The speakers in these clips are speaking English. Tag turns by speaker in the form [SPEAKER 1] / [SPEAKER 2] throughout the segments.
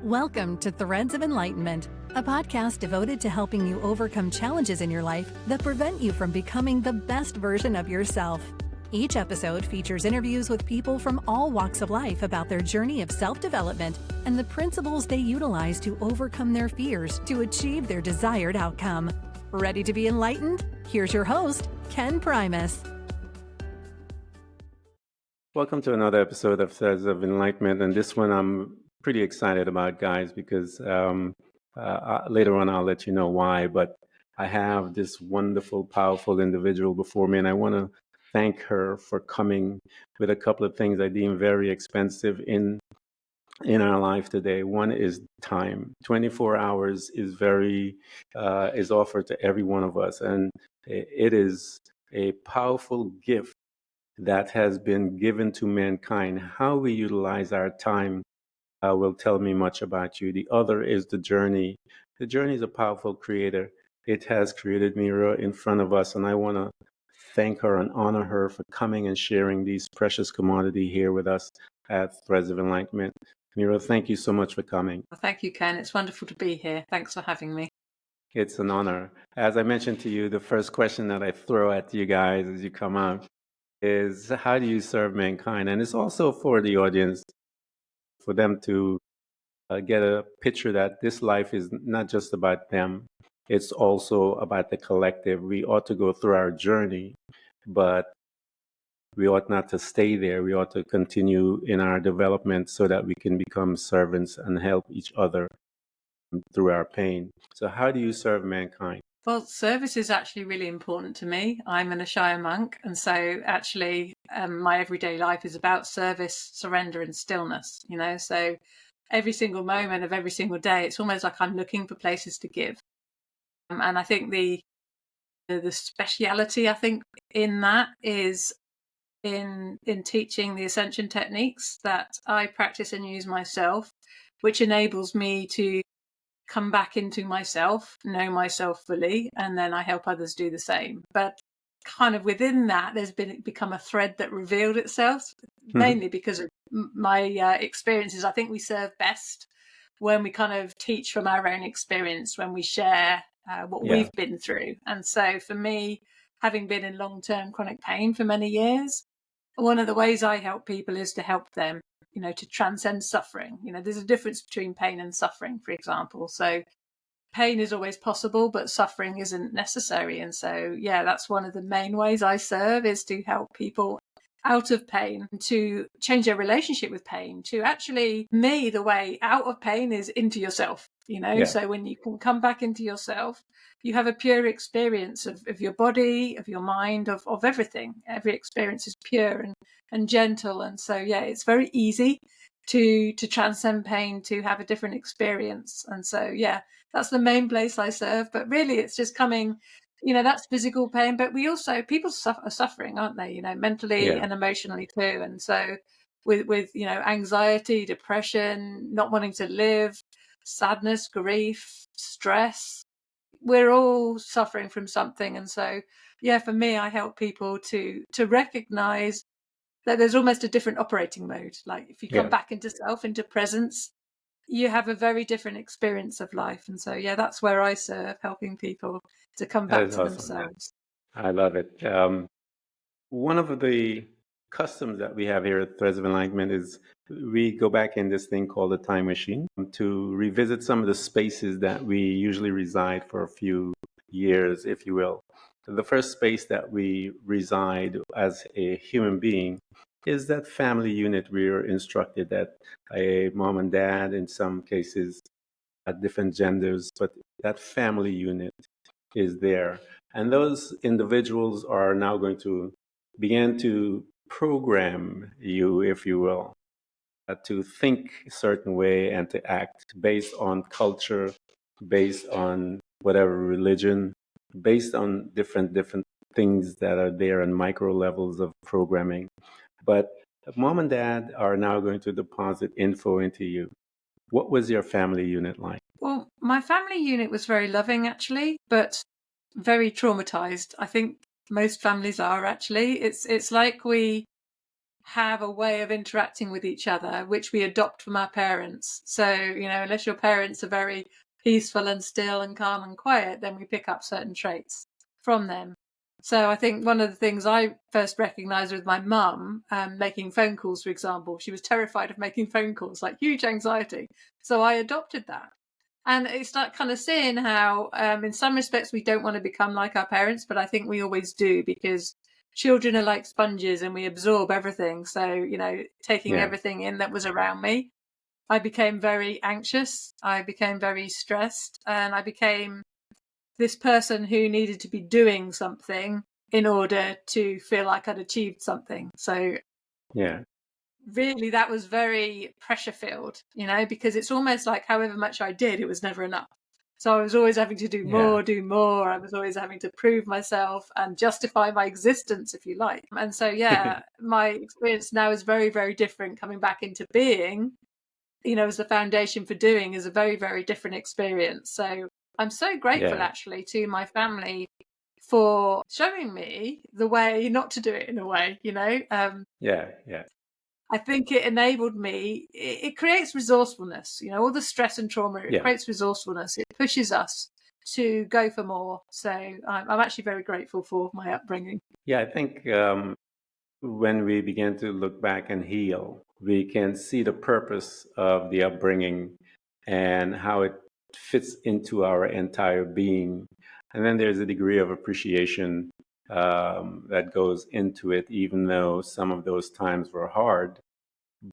[SPEAKER 1] Welcome to Threads of Enlightenment, a podcast devoted to helping you overcome challenges in your life that prevent you from becoming the best version of yourself. Each episode features interviews with people from all walks of life about their journey of self-development and the principles they utilize to overcome their fears to achieve their desired outcome. Ready to be enlightened? Here's your host, Ken Primus.
[SPEAKER 2] Welcome to another episode of Threads of Enlightenment, and this one I'm pretty excited about, guys, because later on I'll let you know why, but I have this wonderful, powerful individual before me, and I want to thank her for coming with a couple of things I deem very expensive in our life today. One is time. 24 hours is is offered to every one of us, and it is a powerful gift that has been given to mankind. How we utilize our time will tell me much about you. The other is the journey. The journey is a powerful creator. It has created Meera in front of us, and I want to thank her and honor her for coming and sharing these precious commodity here with us at Threads of Enlightenment. Meera, thank you so much for coming.
[SPEAKER 3] Well, thank you, Ken. It's wonderful to be here. Thanks for having me.
[SPEAKER 2] It's an honor. As I mentioned to you, the first question that I throw at you guys as you come out is, how do you serve mankind? And it's also for the audience, for them to get a picture that this life is not just about them. It's also about the collective. We ought to go through our journey, but we ought not to stay there. We ought to continue in our development so that we can become servants and help each other through our pain. So how do you serve mankind?
[SPEAKER 3] Well, service is actually really important to me. I'm an Ishaya Monk, and so actually my everyday life is about service, surrender and stillness, so every single moment of every single day, it's almost like I'm looking for places to give. And I think the speciality, I think, in that is in teaching the Ascension techniques that I practice and use myself, which enables me to come back into myself, know myself fully, and then I help others do the same. But kind of within that, there's become a thread that revealed itself, mainly because of my experiences. I think we serve best when we kind of teach from our own experience, when we share what we've been through. And so for me, having been in long-term chronic pain for many years, one of the ways I help people is to help them to transcend suffering. There's a difference between pain and suffering, for example. So pain is always possible, but suffering isn't necessary. And so, that's one of the main ways I serve, is to help people out of pain, to change their relationship with pain, to actually, the way out of pain is into yourself, So when you can come back into yourself, you have a pure experience of your body, of your mind, of everything. Every experience is pure and gentle. And so, it's very easy to transcend pain, to have a different experience. And so, that's the main place I serve. But really, it's just coming, that's physical pain. But people are suffering, aren't they? Mentally and emotionally too. And so with anxiety, depression, not wanting to live, sadness, grief, stress, we're all suffering from something. And so, for me, I help people to recognize that there's almost a different operating mode. Like if you come back into self, into presence, you have a very different experience of life. And so, that's where I serve, helping people to come back to themselves.
[SPEAKER 2] I love it. One of the customs that we have here at Threads of Enlightenment is we go back in this thing called the time machine to revisit some of the spaces that we usually reside for a few years, if you will. The first space that we reside as a human being is that family unit. We're instructed that a mom and dad, in some cases, at different genders, but that family unit is there. And those individuals are now going to begin to program you, if you will, to think a certain way and to act based on culture, based on whatever religion, based on different things that are there in micro levels of programming. But mom and dad are now going to deposit info into you. What was your family unit like?
[SPEAKER 3] Well, my family unit was very loving, actually, but very traumatized. I think most families are, actually. It's like we have a way of interacting with each other which we adopt from our parents. So, unless your parents are very peaceful and still and calm and quiet, then we pick up certain traits from them. So I think one of the things I first recognised with my mum, making phone calls, for example, she was terrified of making phone calls, like huge anxiety. So I adopted that. And it's like kind of seeing how, in some respects, we don't want to become like our parents, but I think we always do, because children are like sponges and we absorb everything. So, taking everything in that was around me, I became very anxious. I became very stressed, and I became this person who needed to be doing something in order to feel like I'd achieved something. So really that was very pressure filled, because it's almost like however much I did, it was never enough. So I was always having to do more. I was always having to prove myself and justify my existence, if you like. And so, my experience now is very, very different. Coming back into being, as the foundation for doing, is a very, very different experience. So I'm so grateful actually to my family for showing me the way not to do it, in a way, I think it enabled me. It creates resourcefulness, all the stress and trauma, it creates resourcefulness. It pushes us to go for more. So I'm actually very grateful for my upbringing.
[SPEAKER 2] Yeah, I think when we begin to look back and heal, we can see the purpose of the upbringing and how it fits into our entire being. And then there's a degree of appreciation that goes into it, even though some of those times were hard,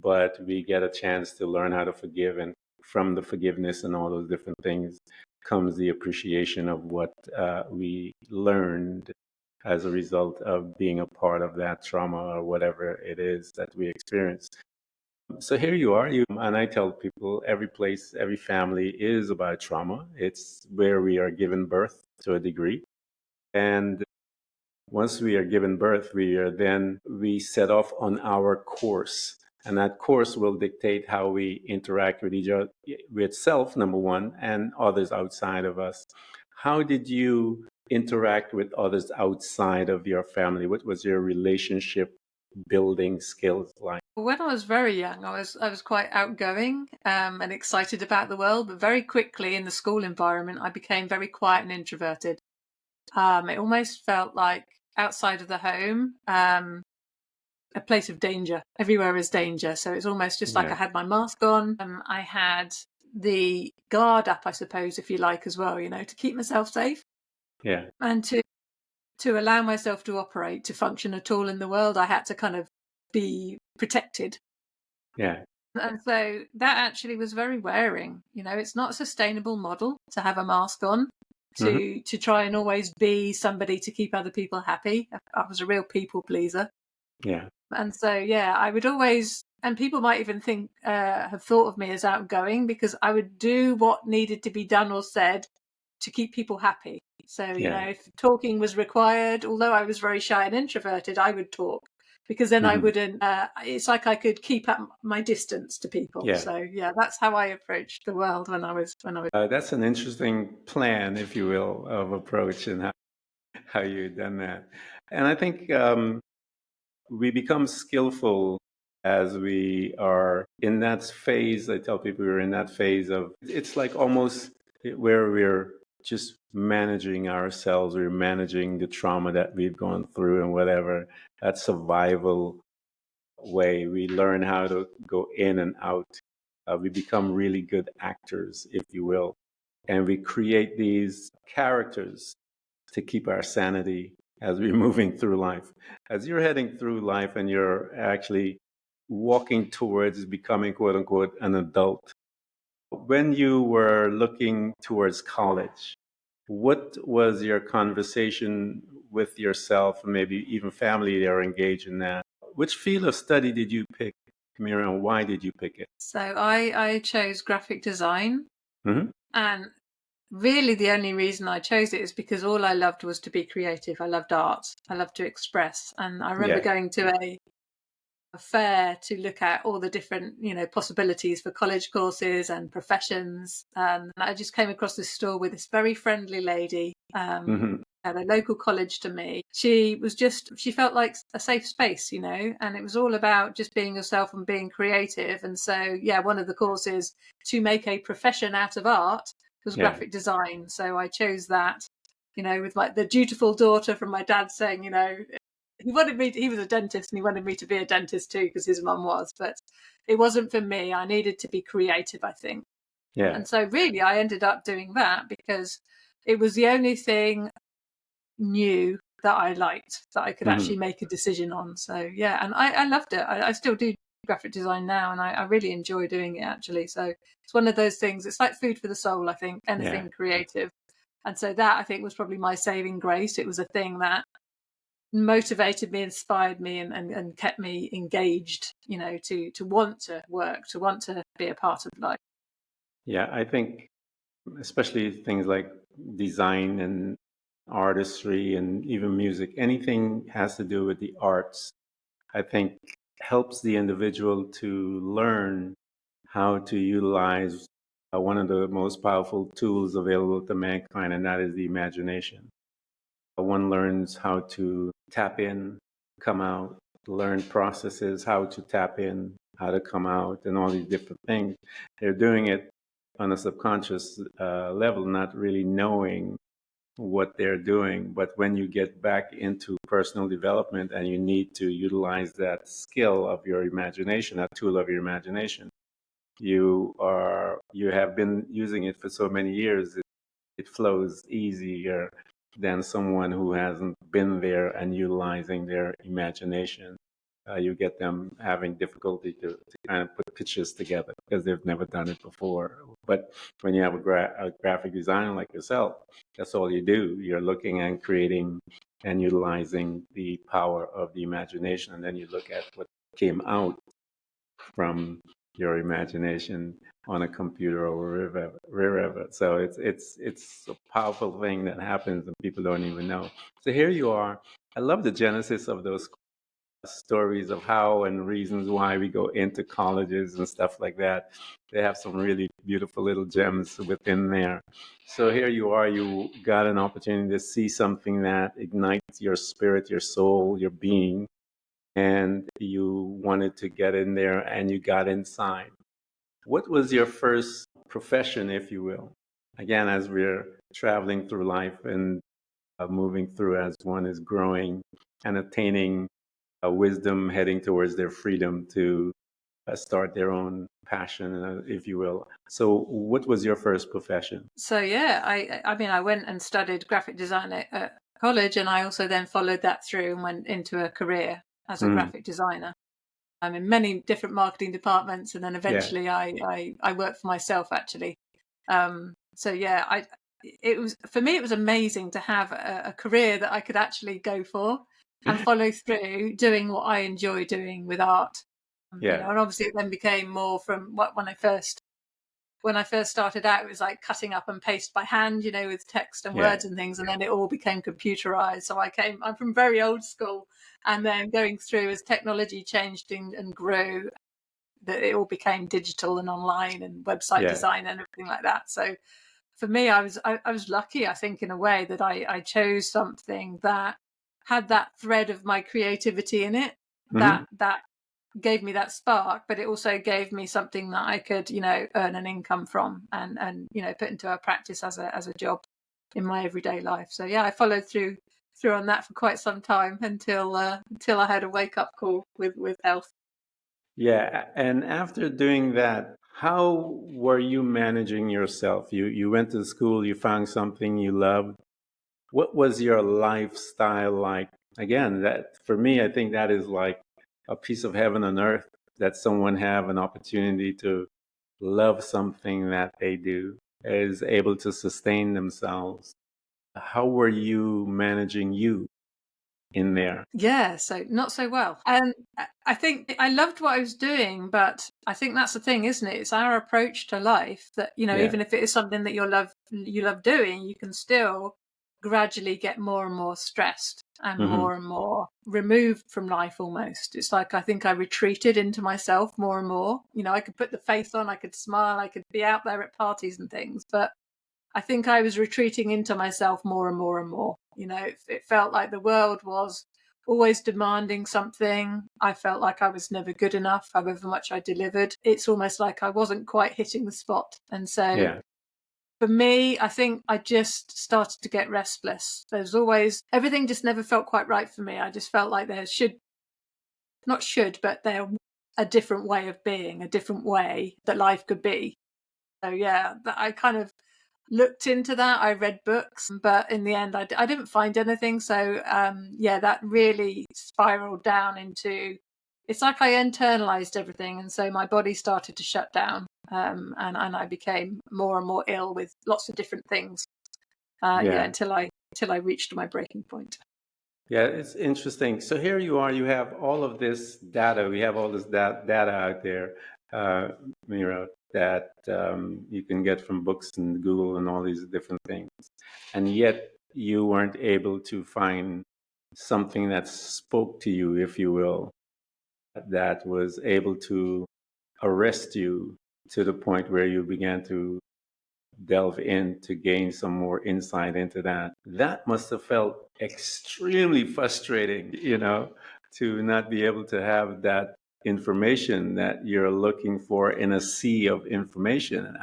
[SPEAKER 2] but we get a chance to learn how to forgive. And from the forgiveness and all those different things comes the appreciation of what we learned as a result of being a part of that trauma or whatever it is that we experienced. So here you are, and I tell people every place, every family is about trauma. It's where we are given birth to a degree. And once we are given birth, we set off on our course. And that course will dictate how we interact with each other, with self, number one, and others outside of us. How did you interact with others outside of your family? What was your relationship building skills like?
[SPEAKER 3] When I was very young, I was quite outgoing and excited about the world, but very quickly in the school environment, I became very quiet and introverted. It almost felt like outside of the home, a place of danger. Everywhere is danger. So it's almost just like I had my mask on. I had the guard up, I suppose, if you like, as well, to keep myself safe.
[SPEAKER 2] Yeah.
[SPEAKER 3] And to allow myself to operate, to function at all in the world, I had to kind of be protected.
[SPEAKER 2] Yeah.
[SPEAKER 3] And so that actually was very wearing. It's not a sustainable model to have a mask on, to try and always be somebody to keep other people happy. I was a real people pleaser.
[SPEAKER 2] Yeah.
[SPEAKER 3] And so, I would always, and people might even have thought of me as outgoing, because I would do what needed to be done or said to keep people happy. So, if talking was required, although I was very shy and introverted, I would talk, because then I wouldn't, it's like I could keep up my distance to people.
[SPEAKER 2] Yeah.
[SPEAKER 3] So, that's how I approached the world when I was.
[SPEAKER 2] That's an interesting plan, if you will, of approach and how you've done that. And I think we become skillful as we are in that phase. I tell people we're in that phase of, it's like almost where we're just managing ourselves, we're managing the trauma that we've gone through and whatever, that survival way. We learn how to go in and out. We become really good actors, if you will. And we create these characters to keep our sanity as we're moving through life. As you're heading through life and you're actually walking towards becoming, quote unquote, an adult, when you were looking towards college, what was your conversation with yourself, maybe even family that are engaged in that? Which field of study did you pick, Meera, and why did you pick it?
[SPEAKER 3] So I chose graphic design.
[SPEAKER 2] Mm-hmm.
[SPEAKER 3] And really the only reason I chose it is because all I loved was to be creative. I loved art. I loved to express. And I remember going to fair to look at all the different, possibilities for college courses and professions. And I just came across this store with this very friendly lady at a local college to me. She felt like a safe space, and it was all about just being yourself and being creative. And so, one of the courses to make a profession out of art was graphic design. So I chose that, with the dutiful daughter from my dad saying, he was a dentist and he wanted me to be a dentist too because his mum was, but it wasn't for me. I needed to be creative, I think. And so really I ended up doing that because it was the only thing new that I liked, that I could actually make a decision on. So and I loved it. I still do graphic design now, and I really enjoy doing it actually. So it's one of those things, it's like food for the soul, I think, anything creative. And so that, I think, was probably my saving grace. It was a thing that motivated me, inspired me, and kept me engaged, to want to work, to want to be a part of life.
[SPEAKER 2] Yeah, I think especially things like design and artistry and even music, anything has to do with the arts, I think helps the individual to learn how to utilize one of the most powerful tools available to mankind, and that is the imagination. One learns how to tap in, come out, learn processes, how to tap in, how to come out, and all these different things. They're doing it on a subconscious level, not really knowing what they're doing. But when you get back into personal development and you need to utilize that skill of your imagination, that tool of your imagination, you have been using it for so many years, it flows easier than someone who hasn't been there and utilizing their imagination. You get them having difficulty to kind of put pictures together because they've never done it before. But when you have a graphic designer like yourself, that's all you do. You're looking and creating and utilizing the power of the imagination, and then you look at what came out from your imagination on a computer or wherever. So it's a powerful thing that happens and people don't even know. So here you are. I love the genesis of those stories of how and reasons why we go into colleges and stuff like that. They have some really beautiful little gems within there. So here you are, you got an opportunity to see something that ignites your spirit, your soul, your being, and you wanted to get in there and you got inside. What was your first profession, if you will? Again, as we're traveling through life and moving through as one is growing and attaining wisdom, heading towards their freedom to start their own passion, if you will. So what was your first profession?
[SPEAKER 3] So I mean, I went and studied graphic design at college, and I also then followed that through and went into a career as a graphic designer. I'm in many different marketing departments, and then eventually I worked for myself actually. It was, for me, it was amazing to have a career that I could actually go for and follow through doing what I enjoy doing with art. And obviously it then became more from when I first started out, it was like cutting up and paste by hand, with text and words and things, and then it all became computerized. So I'm from very old school, and then going through as technology changed and grew, that it all became digital and online and website design and everything like that. So for me, I was lucky, I think, in a way that I chose something that had that thread of my creativity in it, that gave me that spark, but it also gave me something that I could, earn an income from and put into a practice as a job in my everyday life. So I followed through on that for quite some time until I had a wake up call with health.
[SPEAKER 2] Yeah, and after doing that, how were you managing yourself? You went to school, you found something you loved. What was your lifestyle like? Again, that for me, I think that is like a piece of heaven on earth, that someone have an opportunity to love something that they do, is able to sustain themselves. How were you managing you in there?
[SPEAKER 3] Yeah, so not so well. And I think I loved what I was doing, but I think that's the thing, isn't it? It's our approach to life that,
[SPEAKER 2] Yeah.
[SPEAKER 3] even if it is something that you love doing, you can still gradually get more and more stressed and
[SPEAKER 2] Mm-hmm.
[SPEAKER 3] more removed from life almost. It's like I think I retreated into myself more and more. You know, I could put the face on, I could smile, I could be out there at parties and things, but I think I was retreating into myself more and more and more. You know, it felt like the world was always demanding something. I felt like I was never good enough, however much I delivered. It's almost like I wasn't quite hitting the spot. And so
[SPEAKER 2] Yeah.
[SPEAKER 3] for me, I think I just started to get restless. There's always, everything just never felt quite right for me. I just felt like there but there a different way of being, a different way that life could be. So yeah, I kind of looked into that. I read books, but in the end, I didn't find anything. So yeah, that really spiraled down into. It's like I internalized everything, and so my body started to shut down, and I became more and more ill with lots of different things. Yeah,
[SPEAKER 2] Yeah.
[SPEAKER 3] until I reached my breaking point.
[SPEAKER 2] Yeah, it's interesting. So here you are, you have all of this data. We have all this data out there, uh, Meera, that you can get from books and Google and all these different things. And yet you weren't able to find something that spoke to you, if you will, that was able to arrest you to the point where you began to delve in to gain some more insight into that. That must have felt extremely frustrating, to not be able to have that information that you're looking for in a sea of information.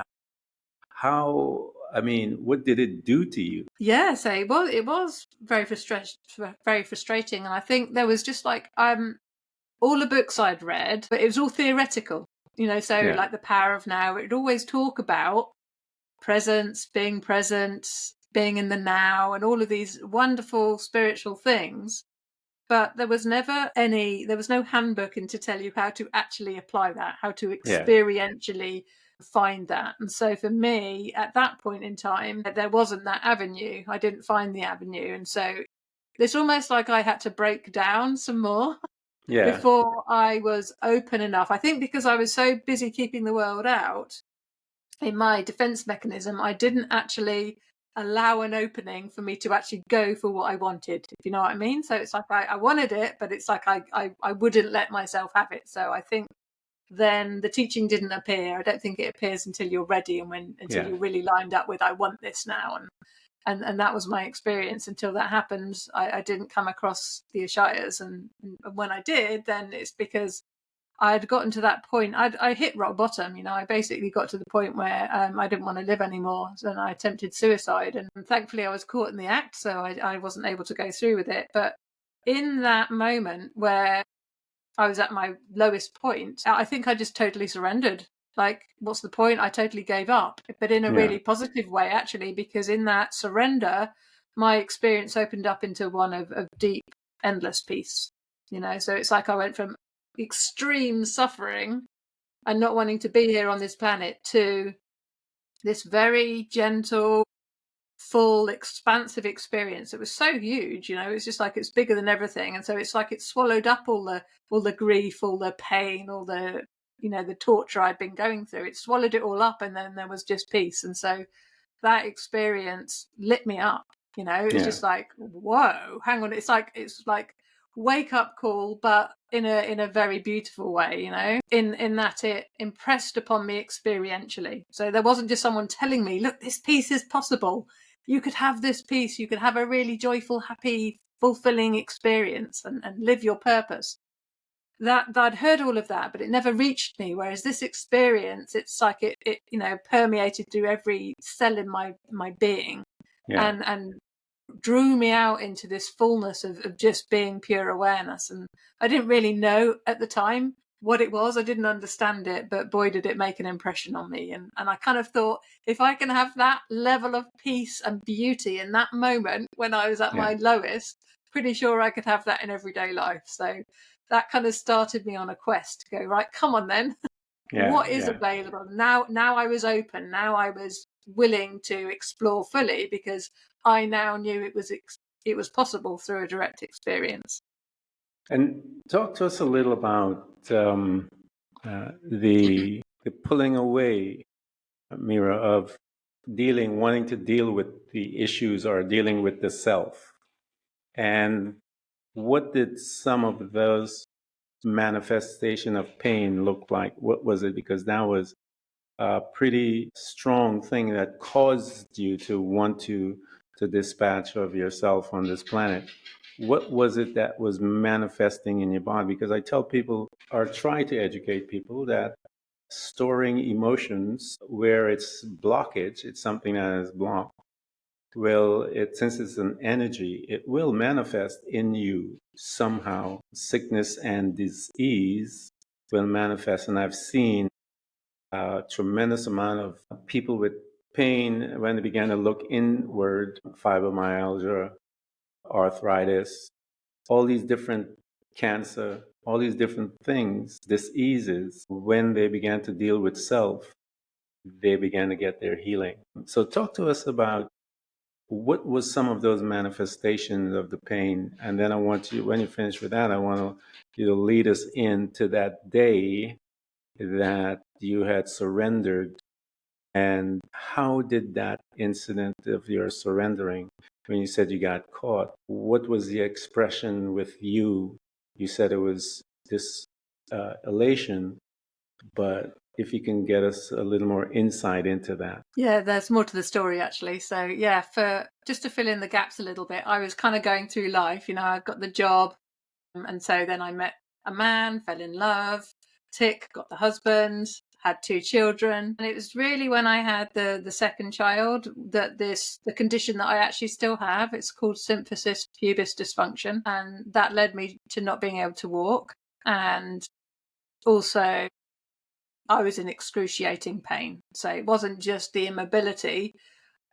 [SPEAKER 2] I mean, what did it do to you?
[SPEAKER 3] Yeah, so it was very frustrating, and I think there was just like all the books I'd read, but it was all theoretical. You know, so
[SPEAKER 2] Yeah,
[SPEAKER 3] like The Power of Now, it'd always talk about presence, being in the now, and all of these wonderful spiritual things. But there was no handbook in to tell you how to actually apply that, how to
[SPEAKER 2] yeah,
[SPEAKER 3] experientially find that. And so for me, at that point in time, there wasn't that avenue. I didn't find the avenue. And so it's almost like I had to break down some more
[SPEAKER 2] yeah,
[SPEAKER 3] before I was open enough. I think because I was so busy keeping the world out, in my defense mechanism, I didn't actually allow an opening for me to actually go for what I wanted, if you know what I mean. So it's like I wanted it, but it's like I wouldn't let myself have it. So I think then the teaching didn't appear. I don't think it appears until you're ready and until
[SPEAKER 2] yeah,
[SPEAKER 3] you're really lined up with I want this now. And that was my experience. Until that happened, I didn't come across the Ishayas, and when I did, then it's because I had gotten to that point. I hit rock bottom. You know, I basically got to the point where I didn't want to live anymore, and I attempted suicide. And thankfully, I was caught in the act, so I wasn't able to go through with it. But in that moment where I was at my lowest point, I think I just totally surrendered. Like, what's the point? I totally gave up, but in a
[SPEAKER 2] yeah,
[SPEAKER 3] really positive way, actually, because in that surrender, my experience opened up into one of deep, endless peace. You know, so it's like I went from extreme suffering and not wanting to be here on this planet to this very gentle, full, expansive experience. It was so huge, you know, it's just like it's bigger than everything. And so it's like it swallowed up all the grief, all the pain, all the the torture I'd been going through. It swallowed it all up, and then there was just peace. And so that experience lit me up. You know, it's
[SPEAKER 2] yeah,
[SPEAKER 3] just like, whoa, hang on. It's like wake up call, but in a very beautiful way, you know, in that it impressed upon me experientially. So there wasn't just someone telling me, look, this piece is possible. You could have this piece, you could have a really joyful, happy, fulfilling experience and live your purpose. That I'd heard all of that, but it never reached me. Whereas this experience, it's like it permeated through every cell in my being,
[SPEAKER 2] yeah,
[SPEAKER 3] and drew me out into this fullness of just being pure awareness. And I didn't really know at the time what it was. I didn't understand it, but boy, did it make an impression on me. And I kind of thought, if I can have that level of peace and beauty in that moment when I was at
[SPEAKER 2] yeah,
[SPEAKER 3] my lowest, pretty sure I could have that in everyday life. So that kind of started me on a quest to go, right, come on then.
[SPEAKER 2] yeah,
[SPEAKER 3] What is
[SPEAKER 2] yeah.
[SPEAKER 3] available now? I was open. Now I was willing to explore fully because I now knew it was possible through a direct experience.
[SPEAKER 2] And talk to us a little about the pulling away, Mira, of wanting to deal with the issues or dealing with the self. And what did some of those manifestation of pain look like? What was it? Because that was a pretty strong thing that caused you to want to dispatch of yourself on this planet. What was it that was manifesting in your body? Because I tell people, or try to educate people, that storing emotions where it's blockage, it's something that is blocked, since it's an energy, it will manifest in you somehow. Sickness and disease will manifest. And I've seen a tremendous amount of people with pain when they began to look inward, fibromyalgia, arthritis, all these different cancer, all these different things, diseases, when they began to deal with self, they began to get their healing. So talk to us about what was some of those manifestations of the pain. And then I want you, when you finish with that, I want you to lead us into that day that you had surrendered. And how did that incident of your surrendering, when you said you got caught, what was the expression with you? You said it was this elation, but if you can get us a little more insight into that.
[SPEAKER 3] Yeah, there's more to the story actually. So yeah, for just to fill in the gaps a little bit, I was kind of going through life, I got the job, and so then I met a man, fell in love, got the husband, had 2 children. And it was really when I had the second child that the condition that I actually still have, it's called symphysis pubis dysfunction. And that led me to not being able to walk. And also I was in excruciating pain. So it wasn't just the immobility.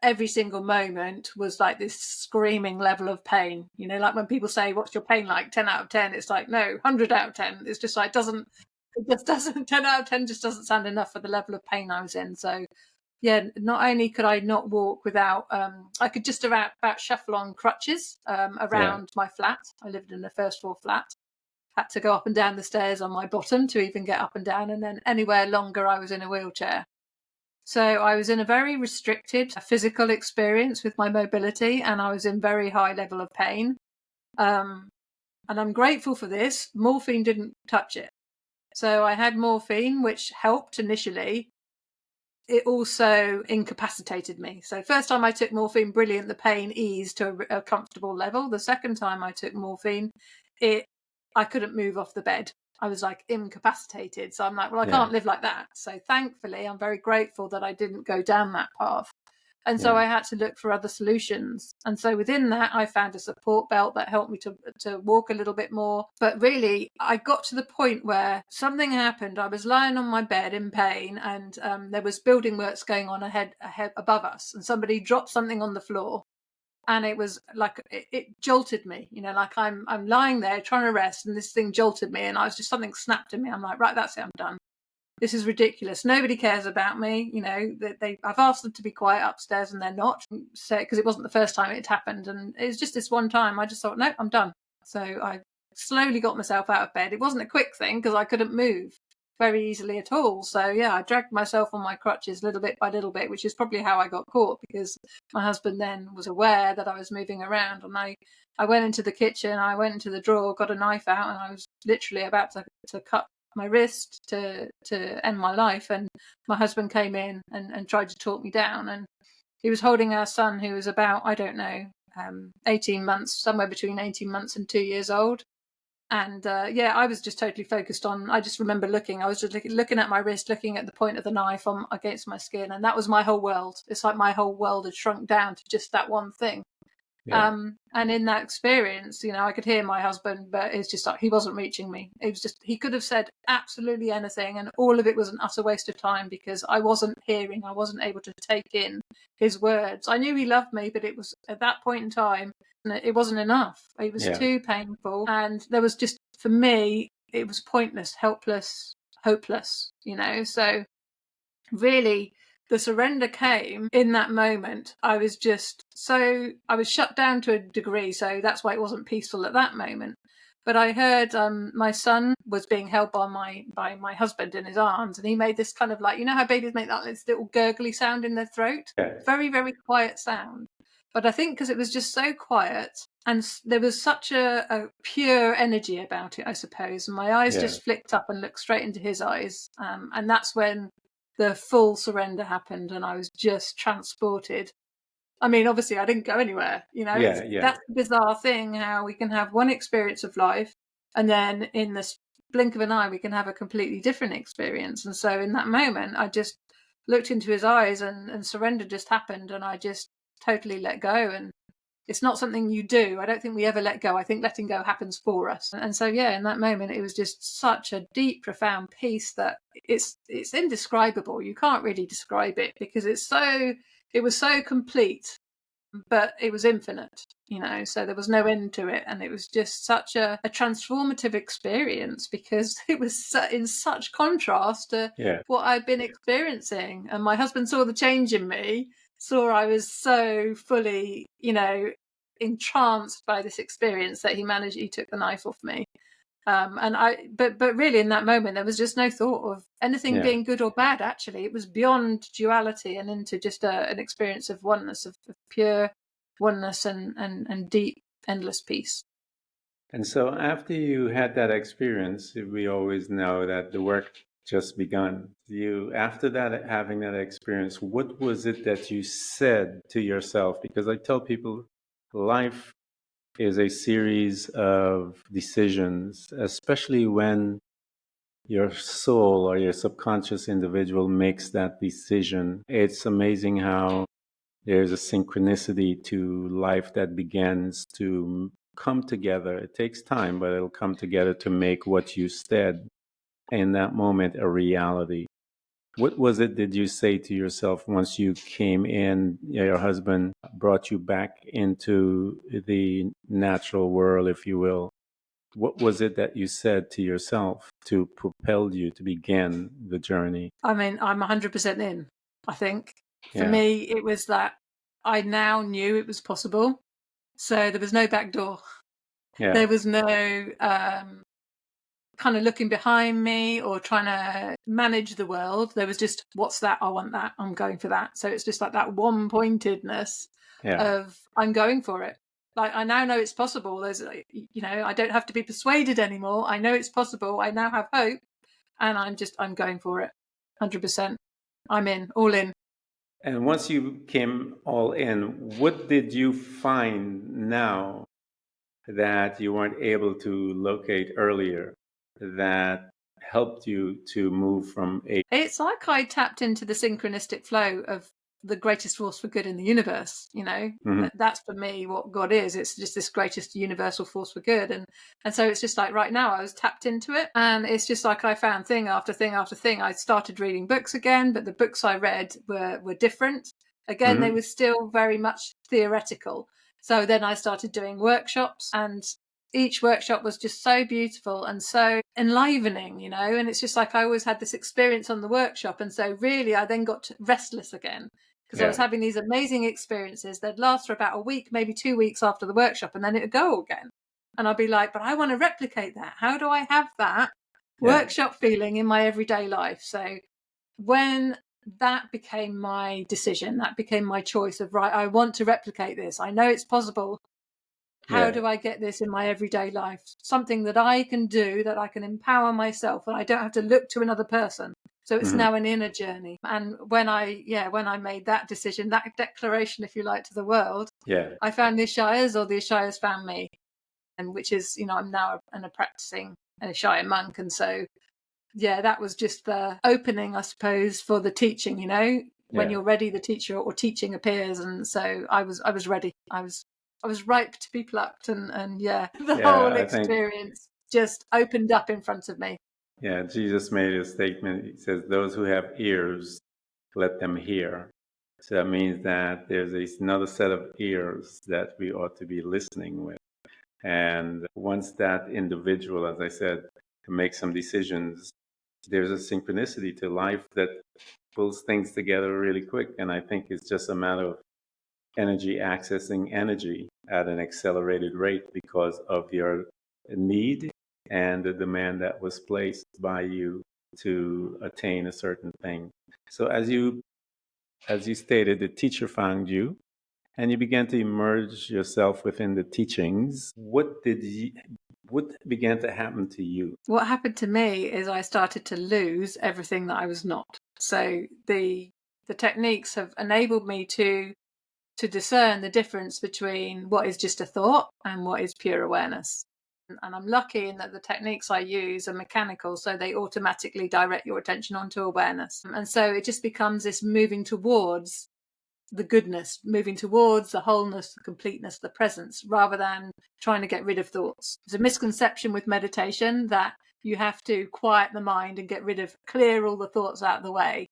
[SPEAKER 3] Every single moment was like this screaming level of pain. Like when people say, what's your pain like? 10 out of 10. It's like, no, 100 out of 10. It's just like, 10 out of 10 just doesn't sound enough for the level of pain I was in. So yeah, not only could I not walk without, I could just about shuffle on crutches around my flat. I lived in a first floor flat. Had to go up and down the stairs on my bottom to even get up and down. And then anywhere longer, I was in a wheelchair. So I was in a very restricted physical experience with my mobility, and I was in very high level of pain. And I'm grateful for this. Morphine didn't touch it. So I had morphine, which helped initially. It also incapacitated me. So first time I took morphine, brilliant. The pain eased to a comfortable level. The second time I took morphine, I couldn't move off the bed. I was like incapacitated. So I'm like, well, I can't live like that. So thankfully, I'm very grateful that I didn't go down that path. And so I had to look for other solutions. And so within that, I found a support belt that helped me to walk a little bit more. But really, I got to the point where something happened. I was lying on my bed in pain, and there was building works going on ahead above us. And somebody dropped something on the floor. And it was like, it jolted me, like I'm lying there trying to rest, and this thing jolted me, and something snapped in me. I'm like, right, that's it, I'm done. This is ridiculous. Nobody cares about me. I've asked them to be quiet upstairs and they're not. So, because it wasn't the first time it happened. And it was just this one time I just thought, no, I'm done. So I slowly got myself out of bed. It wasn't a quick thing because I couldn't move very easily at all. So yeah, I dragged myself on my crutches little bit by little bit, which is probably how I got caught, because my husband then was aware that I was moving around, and I went into the kitchen, I went into the drawer, got a knife out, and I was literally about to cut my wrist to end my life. And my husband came in and tried to talk me down, and he was holding our son, who was about, I don't know, 18 months, somewhere between 18 months and 2 years old. And I was just totally focused on, I just remember I was just looking at my wrist, looking at the point of the knife against my skin, and that was my whole world. It's like my whole world had shrunk down to just that one thing. And in that experience, I could hear my husband, but it's just like he wasn't reaching me. It was just, he could have said absolutely anything, and all of it was an utter waste of time, because I wasn't able to take in his words. I knew he loved me, but it was at that point in time, it wasn't enough. It was too painful, and there was just, for me, it was pointless, helpless, hopeless. So really, the surrender came in that moment. I was shut down to a degree, so that's why it wasn't peaceful at that moment. But I heard my son was being held by my husband in his arms, and he made this kind of like, you know how babies make that little gurgly sound in their throat?
[SPEAKER 2] Yeah.
[SPEAKER 3] Very, very quiet sound. But I think because it was just so quiet and there was such a pure energy about it, I suppose. And my eyes just flicked up and looked straight into his eyes. And that's when the full surrender happened, and I was just transported. I mean, obviously, I didn't go anywhere. That's the bizarre thing, how we can have one experience of life, and then in the blink of an eye, we can have a completely different experience. And so in that moment, I just looked into his eyes, and surrender just happened, and I just totally let go. And it's not something you do. I don't think we ever let go. I think letting go happens for us. And so, yeah, in that moment, it was just such a deep, profound peace that it's indescribable. You can't really describe it because it was so complete, but it was infinite, so there was no end to it. And it was just such a transformative experience because it was in such contrast to what I'd been experiencing. And my husband saw the change in me, saw I was so fully, entranced by this experience that he took the knife off me. But really in that moment, there was just no thought of anything being good or bad. Actually, it was beyond duality and into just an experience of oneness, of pure oneness and deep, endless peace.
[SPEAKER 2] And so after you had that experience, we always know that the work just begun. After that, having that experience, what was it that you said to yourself? Because I tell people, life is a series of decisions, especially when your soul or your subconscious individual makes that decision. It's amazing how there's a synchronicity to life that begins to come together. It takes time, but it'll come together to make what you said in that moment a reality. What was it did you say to yourself once you came in, your husband brought you back into the natural world, if you will? What was it that you said to yourself to propel you to begin the journey?
[SPEAKER 3] I mean, I'm 100% in, I think. For me, it was that I now knew it was possible. So there was no back door. There was no kind of looking behind me or trying to manage the world. There was just, what's that? I want that. I'm going for that. So it's just like that one pointedness of I'm going for it. Like, I now know it's possible. There's, I don't have to be persuaded anymore. I know it's possible. I now have hope, and I'm going for it. 100%. I'm in, all in.
[SPEAKER 2] And once you came all in, what did you find now that you weren't able to locate earlier that helped you to move from a...
[SPEAKER 3] It's like I tapped into the synchronistic flow of the greatest force for good in the universe. That's for me what God is. It's just this greatest universal force for good. And so it's just like right now I was tapped into it, and it's just like I found thing after thing after thing. I started reading books again, but the books I read were different. Again, they were still very much theoretical. So then I started doing workshops, and each workshop was just so beautiful and so enlivening, and it's just like I always had this experience on the workshop. And so really I then got restless again because I was having these amazing experiences. They'd last for about a week, maybe 2 weeks after the workshop, and then it would go again. And I'd be like, but I want to replicate that. How do I have that workshop feeling in my everyday life? So when that became my decision, that became my choice of, right, I want to replicate this. I know it's possible. How do I get this in my everyday life? Something that I can do, that I can empower myself, and I don't have to look to another person. So it's now an inner journey. And when I made that decision, that declaration, if you like, to the world, I found the Ishayas, or the Ishayas found me. And which is, I'm now a practicing Ishaya monk. And so, that was just the opening, I suppose, for the teaching, when you're ready, the teacher or teaching appears. And so I was ready. I was ripe to be plucked, and the whole experience just opened up in front of me.
[SPEAKER 2] Yeah, Jesus made a statement. He says, those who have ears, let them hear. So that means that there's another set of ears that we ought to be listening with. And once that individual, as I said, makes some decisions, there's a synchronicity to life that pulls things together really quick. And I think it's just a matter of energy accessing energy at an accelerated rate because of your need and the demand that was placed by you to attain a certain thing. So as you stated, the teacher found you and you began to immerse yourself within the teachings. What began to happen to you?
[SPEAKER 3] What happened to me is I started to lose everything that I was not. So the techniques have enabled me to discern the difference between what is just a thought and what is pure awareness. And I'm lucky in that the techniques I use are mechanical, so they automatically direct your attention onto awareness. And so it just becomes this moving towards the goodness, moving towards the wholeness, the completeness, the presence, rather than trying to get rid of thoughts. There's a misconception with meditation that you have to quiet the mind and clear all the thoughts out of the way.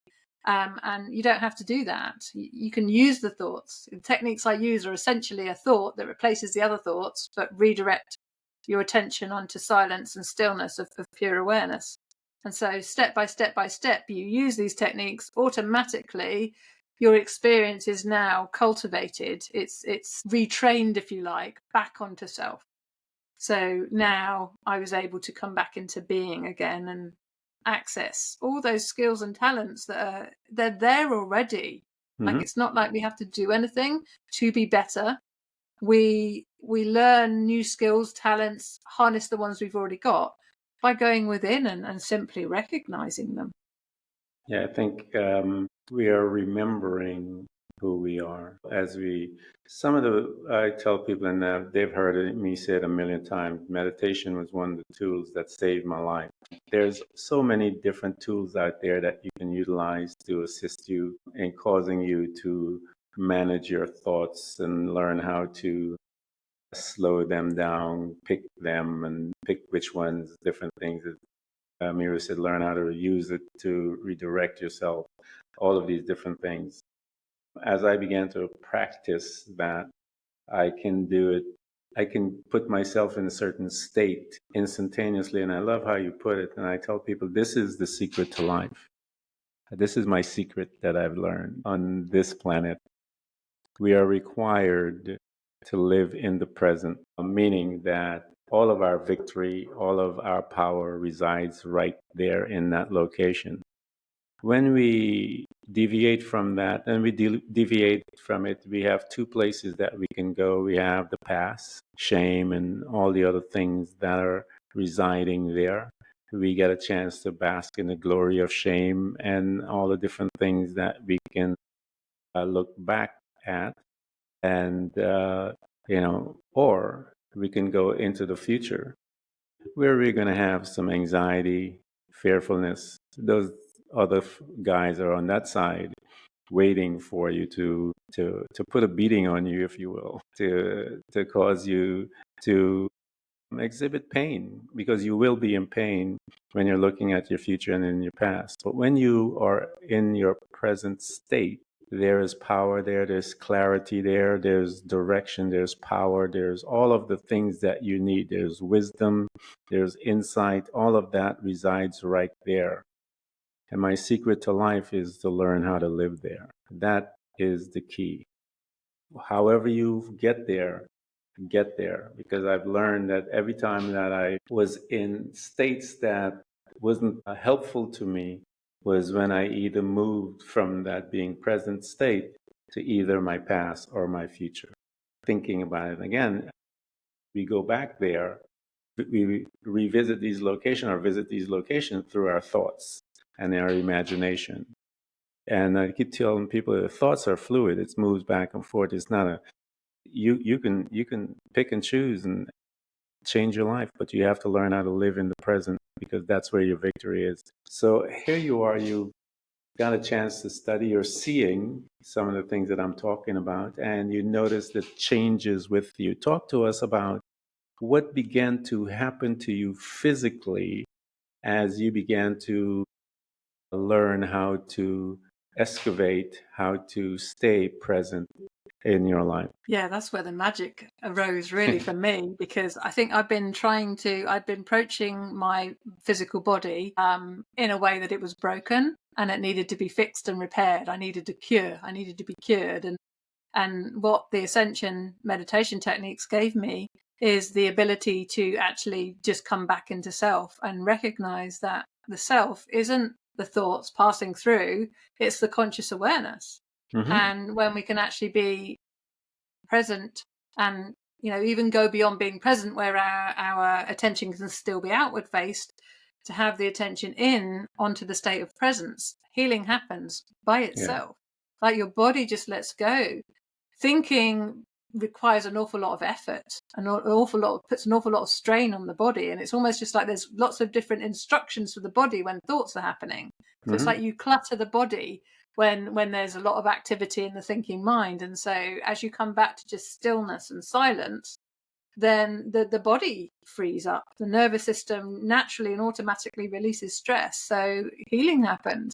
[SPEAKER 3] And you don't have to do that. You can use the thoughts. The techniques I use are essentially a thought that replaces the other thoughts, but redirect your attention onto silence and stillness of pure awareness. And so step by step by step, you use these techniques, automatically your experience is now cultivated. It's retrained, if you like, back onto self. So now I was able to come back into being again and access all those skills and talents they're there already. Like, it's not like we have to do anything to be better. We learn new skills, talents, harness the ones we've already got by going within and simply recognizing them.
[SPEAKER 2] Yeah, I think we are remembering who we are I tell people, and they've heard me say it a million times, meditation was one of the tools that saved my life. There's so many different tools out there that you can utilize to assist you in causing you to manage your thoughts and learn how to slow them down, pick them and pick which ones, different things. Meera said, learn how to use it to redirect yourself, all of these different things. As I began to practice that, I can do it. I can put myself in a certain state instantaneously. And I love how you put it. And I tell people, this is the secret to life. This is my secret that I've learned on this planet. We are required to live in the present, meaning that all of our victory, all of our power resides right there in that location. When we deviate from that, and we deviate from it, we have two places that we can go. We have the past, shame, and all the other things that are residing there. We get a chance to bask in the glory of shame and all the different things that we can look back at. And, or we can go into the future where we're going to have some anxiety, fearfulness. Those other guys are on that side waiting for you to put a beating on you, if you will, to cause you to exhibit pain, because you will be in pain when you're looking at your future and in your past. But when you are in your present state, there is power there, there's clarity there, there's direction, there's power, there's all of the things that you need. There's wisdom, there's insight, all of that resides right there. And my secret to life is to learn how to live there. That is the key. However you get there, because I've learned that every time that I was in states that wasn't helpful to me was when I either moved from that being present state to either my past or my future. Thinking about it again, we go back there, we revisit these locations or visit these locations through our thoughts and our imagination. And I keep telling people that thoughts are fluid. It moves back and forth. It's not you can pick and choose and change your life, but you have to learn how to live in the present, because that's where your victory is. So here you are, you got a chance to study, you're seeing some of the things that I'm talking about, and you notice the changes with you. Talk to us about what began to happen to you physically as you began to learn how to excavate, how to stay present in your life.
[SPEAKER 3] Yeah, that's where the magic arose really for me, because I think I'd been approaching my physical body in a way that it was broken and it needed to be fixed and repaired. I needed to be cured. And what the Ascension meditation techniques gave me is the ability to actually just come back into self and recognize that the self isn't the thoughts passing through, it's the conscious awareness. And when we can actually be present and, even go beyond being present where our attention can still be outward faced, to have the attention in onto the state of presence, healing happens by itself. Like your body just lets go. Thinking requires an awful lot of effort and puts an awful lot of strain on the body, and it's almost just like there's lots of different instructions for the body when thoughts are happening. So it's like you clutter the body when there's a lot of activity in the thinking mind. And so as you come back to just stillness and silence, then the body frees up, the nervous system naturally and automatically releases stress, so healing happens.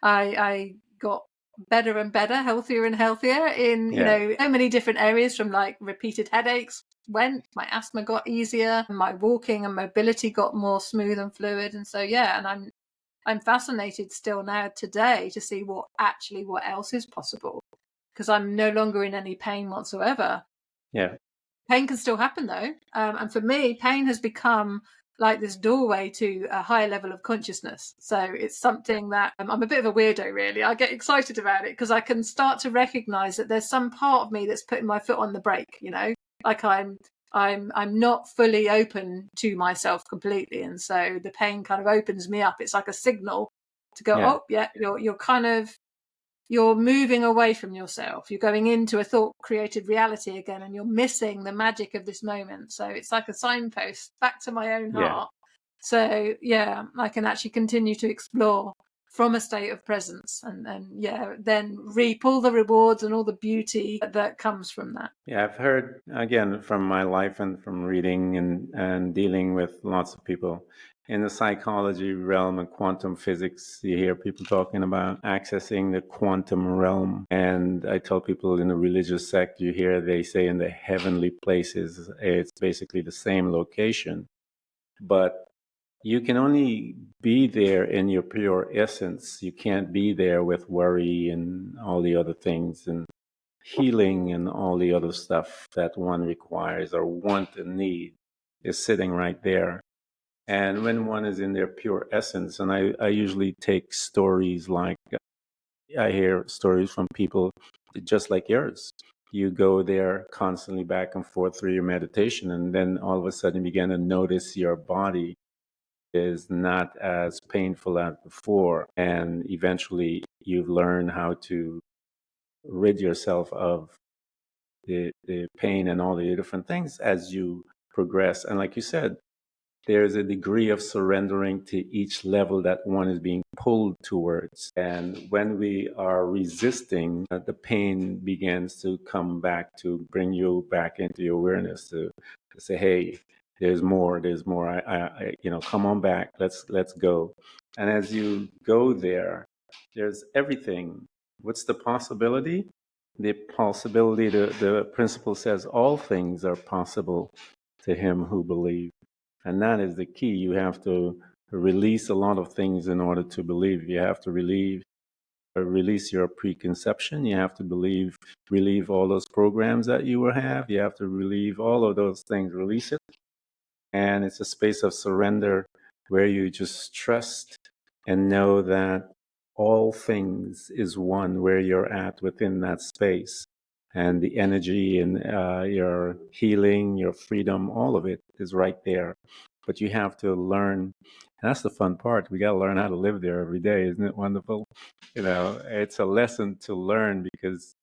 [SPEAKER 3] I got better and better, healthier and healthier in so many different areas, from like repeated headaches my asthma got easier, my walking and mobility got more smooth and fluid. And so and I'm fascinated still now today to see what else is possible, because I'm no longer in any pain whatsoever. Pain can still happen though, and for me pain has become like this doorway to a higher level of consciousness. So it's something that I'm a bit of a weirdo, really. I get excited about it because I can start to recognize that there's some part of me that's putting my foot on the brake, like I'm not fully open to myself completely. And so the pain kind of opens me up. It's like a signal to go, oh yeah, you're moving away from yourself. You're going into a thought created reality again, and you're missing the magic of this moment. So it's like a signpost back to my own heart. So I can actually continue to explore from a state of presence, and then reap all the rewards and all the beauty that comes from that.
[SPEAKER 2] I've heard, again, from my life and from reading and dealing with lots of people in the psychology realm and quantum physics, you hear people talking about accessing the quantum realm. And I tell people in the religious sect, they say in the heavenly places, it's basically the same location, but you can only be there in your pure essence. You can't be there with worry and all the other things and healing and all the other stuff that one requires or want and need is sitting right there. And when one is in their pure essence, and I usually take stories like, I hear stories from people just like yours. You go there constantly back and forth through your meditation, and then all of a sudden you begin to notice your body is not as painful as before. And eventually you've learned how to rid yourself of the pain and all the different things as you progress. And like you said, there's a degree of surrendering to each level that one is being pulled towards. And when we are resisting, the pain begins to come back to bring you back into your awareness to say, hey, there's more. I come on back. Let's go. And as you go there, there's everything. What's the possibility? The possibility, the principle says all things are possible to him who believes. And that is the key. You have to release a lot of things in order to believe. You have to release your preconception. You have to relieve all those programs that you have. You have to relieve all of those things, release it. And it's a space of surrender where you just trust and know that all things is one where you're at within that space. And the energy and your healing, your freedom, all of it is right there. But you have to learn, and that's the fun part. We got to learn how to live there every day. Isn't it wonderful? It's a lesson to learn because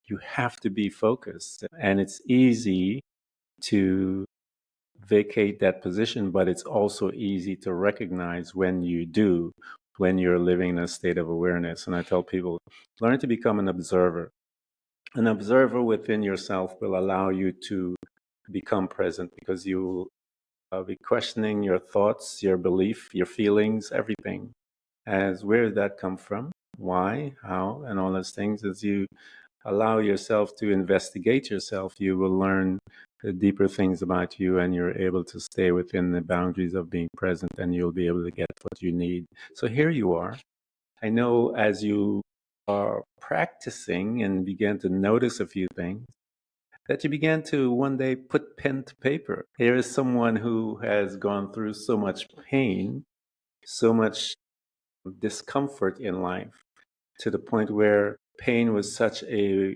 [SPEAKER 2] you have to be focused. And it's easy to vacate that position, but it's also easy to recognize when you're living in a state of awareness. And I tell people, learn to become an observer. An observer within yourself will allow you to become present because you will be questioning your thoughts, your belief, your feelings, everything. As where did that come from? Why? How? And all those things. As you allow yourself to investigate yourself, you will learn the deeper things about you, and you're able to stay within the boundaries of being present, and you'll be able to get what you need. So here you are. I know as you are practicing and begin to notice a few things, that you began to one day put pen to paper. Here is someone who has gone through so much pain, so much discomfort in life, to the point where pain was such a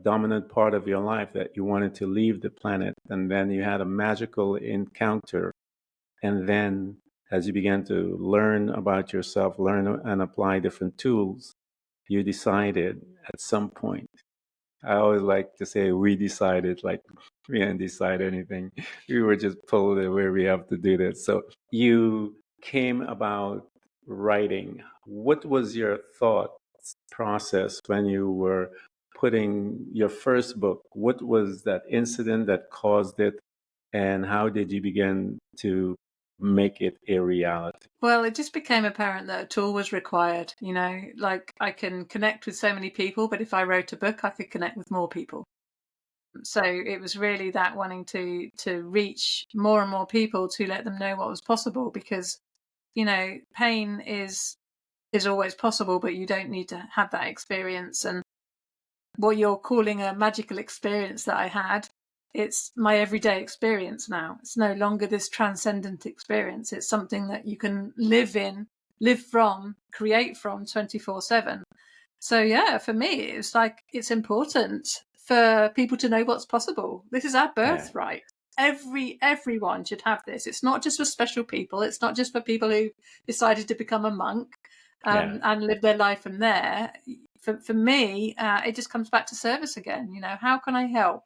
[SPEAKER 2] dominant part of your life that you wanted to leave the planet. And then you had a magical encounter. And then as you began to learn about yourself, learn and apply different tools, you decided at some point. I always like to say we decided, like we didn't decide anything. We were just pulled where we have to do this. So you came about writing. What was your thought process when you were putting your first book? What was that incident that caused it? And how did you begin to make it a reality?
[SPEAKER 3] Well, it just became apparent that a tool was required. Like I can connect with so many people, but if I wrote a book, I could connect with more people. So it was really that wanting to reach more and more people to let them know what was possible, because pain is always possible, but you don't need to have that experience. And what you're calling a magical experience that I had, it's my everyday experience now. It's no longer this transcendent experience. It's something that you can live in, live from, create from 24/7. So yeah, for me, it's like it's important for people to know what's possible. This is our birthright. Everyone should have this. It's not just for special people. It's not just for people who decided to become a monk and live their life from there. For me, it just comes back to service again. How can I help?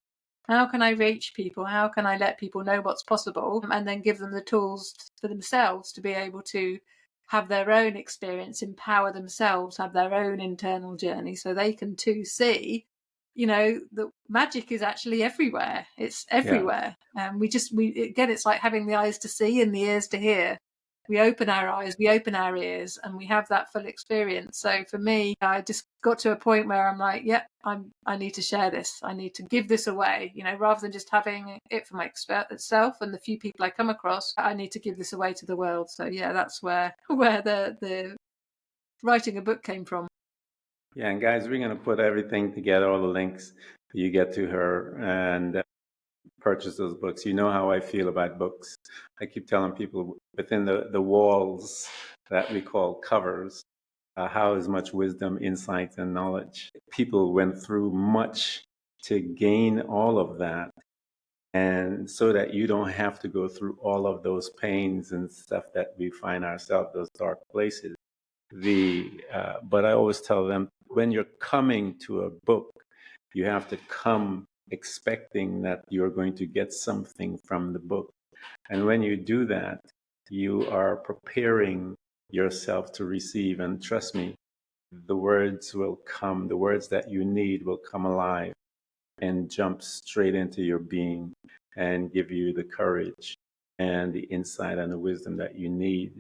[SPEAKER 3] How can I reach people? How can I let people know what's possible, and then give them the tools for themselves to be able to have their own experience, empower themselves, have their own internal journey, so they can too see, the magic is actually everywhere. It's everywhere. And it's like having the eyes to see and the ears to hear. We open our eyes, we open our ears, and we have that full experience. So for me, I just got to a point where I'm like, yep, I need to share this. I need to give this away, rather than just having it for myself and the few people I come across. I need to give this away to the world. So yeah, that's where the writing a book came from.
[SPEAKER 2] Yeah, and guys, we're going to put everything together, all the links. You get to her and purchase those books. You know how I feel about books. I keep telling people within the walls that we call covers, how is much wisdom, insight, and knowledge. People went through much to gain all of that. And so that you don't have to go through all of those pains and stuff that we find ourselves, those dark places. But I always tell them, when you're coming to a book, you have to come expecting that you're going to get something from the book. And when you do that, you are preparing yourself to receive. And trust me, the words will come. The words that you need will come alive and jump straight into your being and give you the courage and the insight and the wisdom that you need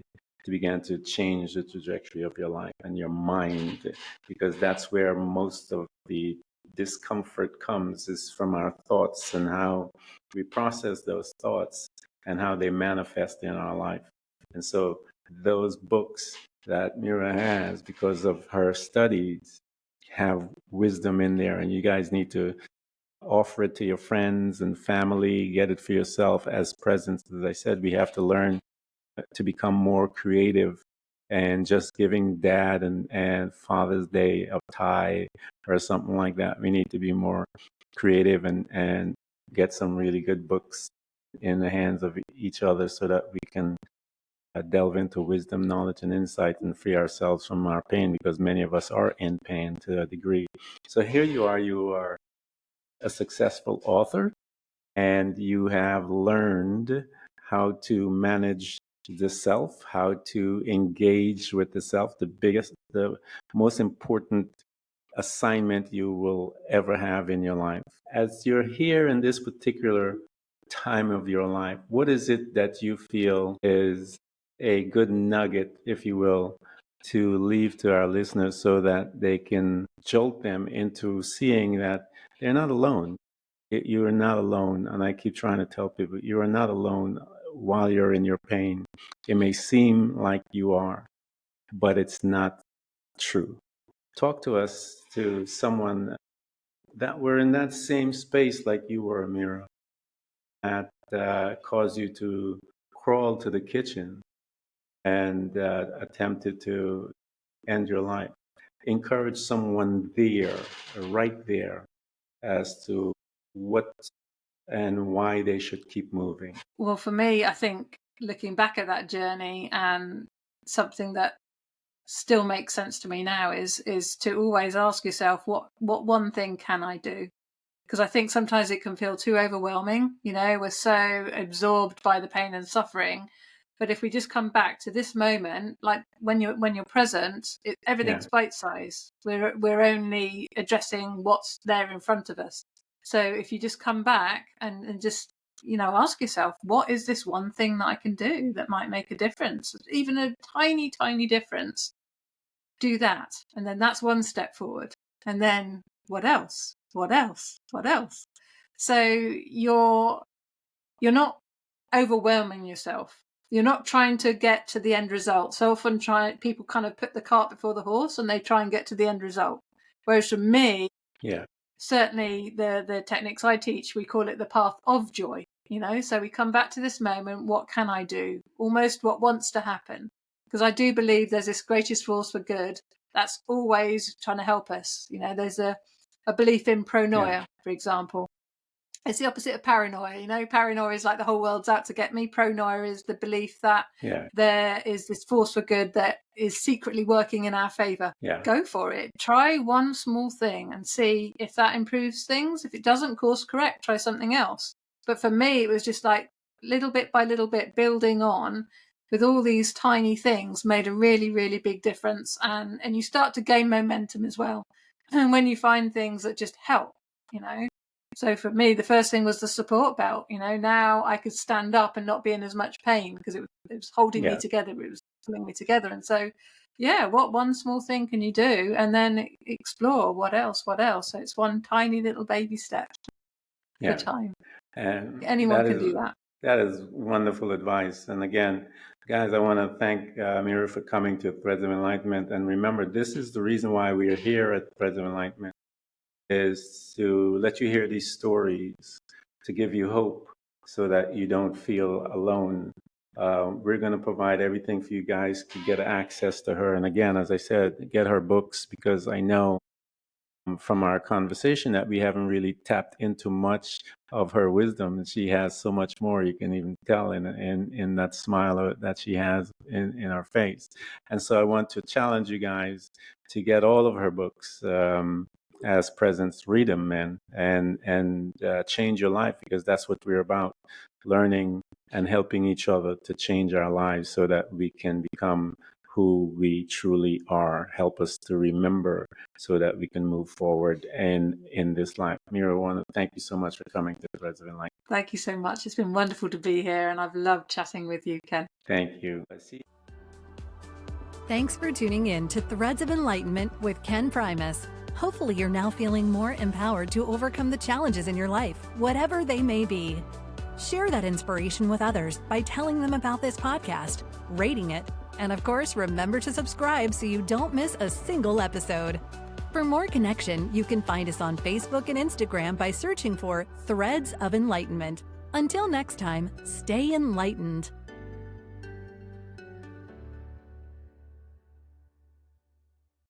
[SPEAKER 2] to begin to change the trajectory of your life and your mind, because that's where most of the discomfort comes, is from our thoughts and how we process those thoughts and how they manifest in our life. And so those books that Meera has, because of her studies, have wisdom in there, and you guys need to offer it to your friends and family, get it for yourself as presents. As I said, we have to learn to become more creative, and just giving Dad and Father's Day a tie or something like that. We need to be more creative and get some really good books in the hands of each other so that we can delve into wisdom, knowledge, and insight and free ourselves from our pain, because many of us are in pain to a degree. So here you are a successful author, and you have learned how to manage the self, how to engage with the self, the most important assignment you will ever have in your life. As you're here in this particular time of your life, what is it that you feel is a good nugget, if you will, to leave to our listeners so that they can jolt them into seeing that they're not alone? You are not alone. And I keep trying to tell people, you are not alone while you're in your pain. It may seem like you are, but it's not true. Talk to us, to someone that were in that same space like you were, Meera, that caused you to crawl to the kitchen and attempted to end your life. Encourage someone there, right there, as to what and why they should keep moving.
[SPEAKER 3] Well, for me, I think looking back at that journey, and something that still makes sense to me now is to always ask yourself, what one thing can I do? Because I think sometimes it can feel too overwhelming. We're so absorbed by the pain and suffering. But if we just come back to this moment, like when you're present, everything's bite-sized. We're only addressing what's there in front of us. So if you just come back and just ask yourself, what is this one thing that I can do that might make a difference, even a tiny, tiny difference? Do that, and then that's one step forward. And then what else? What else? What else? So you're not overwhelming yourself. You're not trying to get to the end result. So often people kind of put the cart before the horse and they try and get to the end result. Whereas for me, certainly the techniques I teach, we call it the path of joy. So we come back to this moment. What can I do? Almost what wants to happen. Because I do believe there's this greatest force for good that's always trying to help us. There's a belief in pronoia, for example. It's the opposite of paranoia. Paranoia is like the whole world's out to get me. Pronoia is the belief that there is this force for good that is secretly working in our favor. Go for it. Try one small thing and see if that improves things. If it doesn't, course correct, try something else. But for me, it was just like little bit by little bit building on with all these tiny things made a really, really big difference. And you start to gain momentum as well. And when you find things that just help, So for me, the first thing was the support belt. Now I could stand up and not be in as much pain because it was holding me together. It was pulling me together. And so, what one small thing can you do? And then explore what else? So it's one tiny little baby step at a time.
[SPEAKER 2] And
[SPEAKER 3] anyone can do that.
[SPEAKER 2] That is wonderful advice. And again, guys, I want to thank Meera for coming to Threads of Enlightenment. And remember, this is the reason why we are here at Threads of Enlightenment, is to let you hear these stories, to give you hope so that you don't feel alone. We're going to provide everything for you guys to get access to her. And again, as I said, get her books, because I know from our conversation that we haven't really tapped into much of her wisdom, and she has so much more. You can even tell in that smile that she has in her face. And so I want to challenge you guys to get all of her books as presents. Read them, and change your life, because that's what we're about: learning and helping each other to change our lives so that we can become who we truly are. Help us to remember so that we can move forward and in this life. Meera, I want to thank you so much for coming to Threads of Enlightenment.
[SPEAKER 3] Thank you so much. It's been wonderful to be here, and I've loved chatting with you, Ken.
[SPEAKER 2] Thank you.
[SPEAKER 1] Thanks for tuning in to Threads of Enlightenment with Ken Primus. Hopefully you're now feeling more empowered to overcome the challenges in your life, whatever they may be. Share that inspiration with others by telling them about this podcast, rating it, and of course, remember to subscribe so you don't miss a single episode. For more connection, you can find us on Facebook and Instagram by searching for Threads of Enlightenment. Until next time, stay enlightened.